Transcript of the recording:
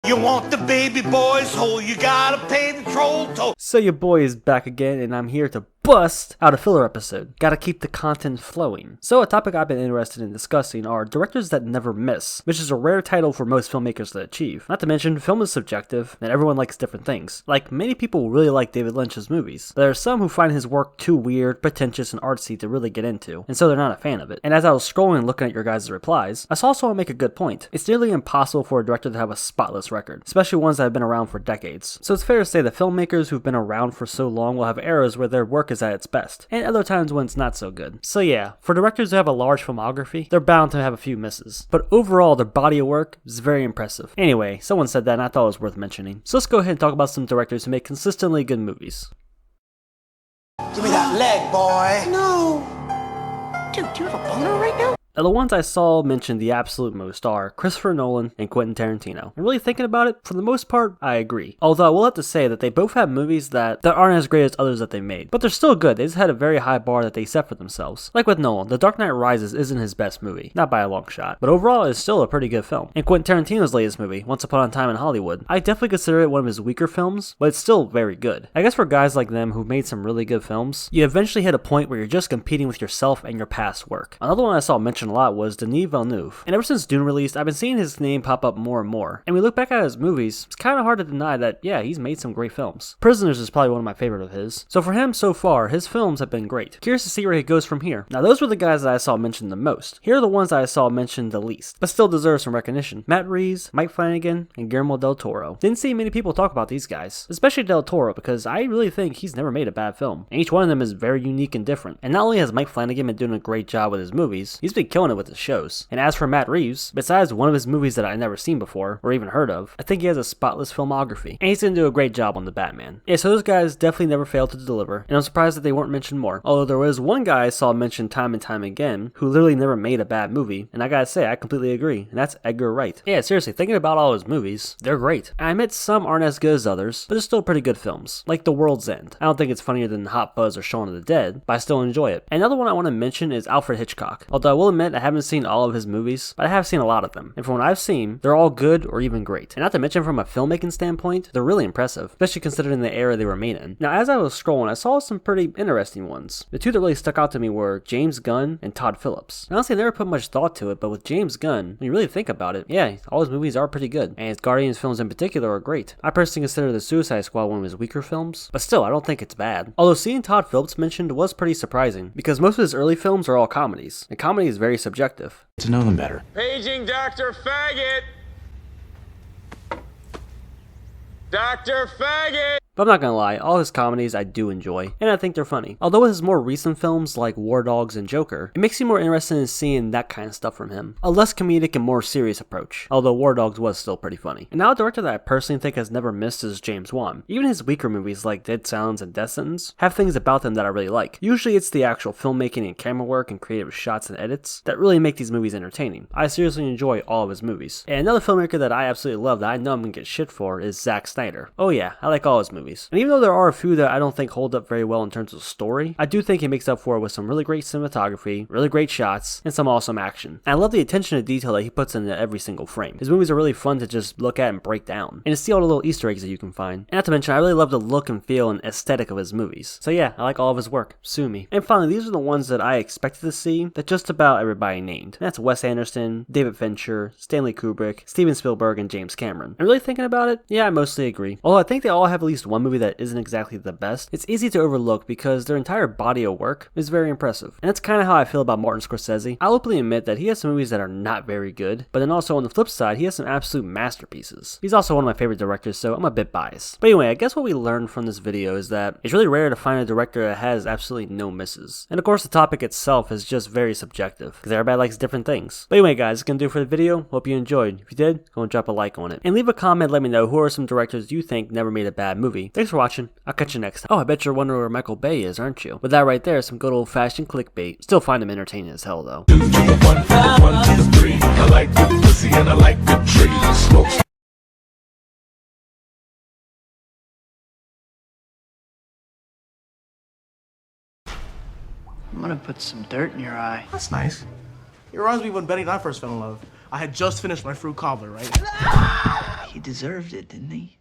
You want the baby boy's hole, you gotta pay the troll toll. So your boy is back again, and I'm here to bust out a filler episode. Gotta keep the content flowing. So a topic I've been interested in discussing are directors that never miss, which is a rare title for most filmmakers to achieve. Not to mention, film is subjective, and everyone likes different things. Like, many people really like David Lynch's movies. There are some who find his work too weird, pretentious, and artsy to really get into, and so they're not a fan of it. And as I was scrolling and looking at your guys' replies, I saw someone make a good point. It's nearly impossible for a director to have a spotless record, especially ones that have been around for decades. So it's fair to say that filmmakers who've been around for so long will have eras where their work is at its best, and other times when it's not so good. So yeah, for directors who have a large filmography, they're bound to have a few misses. But overall, their body of work is very impressive. Anyway, someone said that and I thought it was worth mentioning. So let's go ahead and talk about some directors who make consistently good movies. Give me that leg, boy. No. Dude, do you have a boner right now? Now, the ones I saw mentioned the absolute most are Christopher Nolan and Quentin Tarantino. And really thinking about it, for the most part, I agree. Although I will have to say that they both have movies that aren't as great as others that they made. But they're still good, they just had a very high bar that they set for themselves. Like with Nolan, The Dark Knight Rises isn't his best movie, not by a long shot. But overall, it's still a pretty good film. And Quentin Tarantino's latest movie, Once Upon a Time in Hollywood, I definitely consider it one of his weaker films, but it's still very good. I guess for guys like them who've made some really good films, you eventually hit a point where you're just competing with yourself and your past work. Another one I saw mentioned a lot was Denis Von Neuf. And ever since Dune released, I've been seeing his name pop up more and more. And we look back at his movies, it's kind of hard to deny that, yeah, he's made some great films. Prisoners is probably one of my favorite of his. So for him so far, his films have been great. Curious to see where he goes from here. Now those were the guys that I saw mentioned the most. Here are the ones that I saw mentioned the least, but still deserve some recognition. Matt Reeves, Mike Flanagan, and Guillermo del Toro. Didn't see many people talk about these guys, especially del Toro, because I really think he's never made a bad film. And each one of them is very unique and different. And not only has Mike Flanagan been doing a great job with his movies, he's been killing it with his shows. And as for Matt Reeves, besides one of his movies that I never seen before, or even heard of, I think he has a spotless filmography, and he's gonna do a great job on The Batman. Yeah, so those guys definitely never failed to deliver, and I'm surprised that they weren't mentioned more. Although there was one guy I saw mentioned time and time again, who literally never made a bad movie, and I gotta say, I completely agree, and that's Edgar Wright. Yeah, seriously, thinking about all his movies, they're great. And I admit some aren't as good as others, but they're still pretty good films, like The World's End. I don't think it's funnier than Hot Fuzz or Shaun of the Dead, but I still enjoy it. Another one I want to mention is Alfred Hitchcock. Although I will admit I haven't seen all of his movies, but I have seen a lot of them, and from what I've seen, they're all good or even great. And not to mention from a filmmaking standpoint, they're really impressive, especially considering the era they were made in. Now as I was scrolling, I saw some pretty interesting ones. The two that really stuck out to me were James Gunn and Todd Phillips. Honestly, I never put much thought to it, but with James Gunn, when you really think about it, yeah, all his movies are pretty good, and his Guardians films in particular are great. I personally consider The Suicide Squad one of his weaker films, but still, I don't think it's bad. Although seeing Todd Phillips mentioned was pretty surprising, because most of his early films are all comedies, and comedy is very subjective. To know them better. Paging Dr. Faggot! Dr. Faggot! But I'm not gonna lie, all his comedies I do enjoy, and I think they're funny. Although with his more recent films like War Dogs and Joker, it makes me more interested in seeing that kind of stuff from him. A less comedic and more serious approach, although War Dogs was still pretty funny. And now a director that I personally think has never missed is James Wan. Even his weaker movies like Dead Silence and Death Sentence have things about them that I really like. Usually it's the actual filmmaking and camera work and creative shots and edits that really make these movies entertaining. I seriously enjoy all of his movies. And another filmmaker that I absolutely love that I know I'm gonna get shit for is Zack Snyder. Oh yeah, I like all his movies. And even though there are a few that I don't think hold up very well in terms of story, I do think he makes up for it with some really great cinematography, really great shots, and some awesome action. And I love the attention to detail that he puts into every single frame. His movies are really fun to just look at and break down, and to see all the little Easter eggs that you can find. And not to mention, I really love the look and feel and aesthetic of his movies. So yeah, I like all of his work. Sue me. And finally, these are the ones that I expected to see that just about everybody named. And that's Wes Anderson, David Fincher, Stanley Kubrick, Steven Spielberg, and James Cameron. And really thinking about it, yeah, I mostly agree. Although I think they all have at least one movie that isn't exactly the best, it's easy to overlook because their entire body of work is very impressive. And that's kind of how I feel about Martin Scorsese. I'll openly admit that he has some movies that are not very good, but then also on the flip side, he has some absolute masterpieces. He's also one of my favorite directors, so I'm a bit biased. But anyway, I guess what we learned from this video is that it's really rare to find a director that has absolutely no misses. And of course, the topic itself is just very subjective, because everybody likes different things. But anyway, guys, that's gonna do it for the video. Hope you enjoyed. If you did, go and drop a like on it. And leave a comment, let me know who are some directors you think never made a bad movie. Thanks for watching. I'll catch you next time. Oh, I bet you're wondering where Michael Bay is, aren't you? With that right there, some good old-fashioned clickbait. Still find him entertaining as hell, though. 1, 2, 3. I like good pussy and I like good trees. Smoke. I'm gonna put some dirt in your eye. That's nice. It reminds me when Betty and I first fell in love. I had just finished my fruit cobbler, right? You deserved it, didn't he?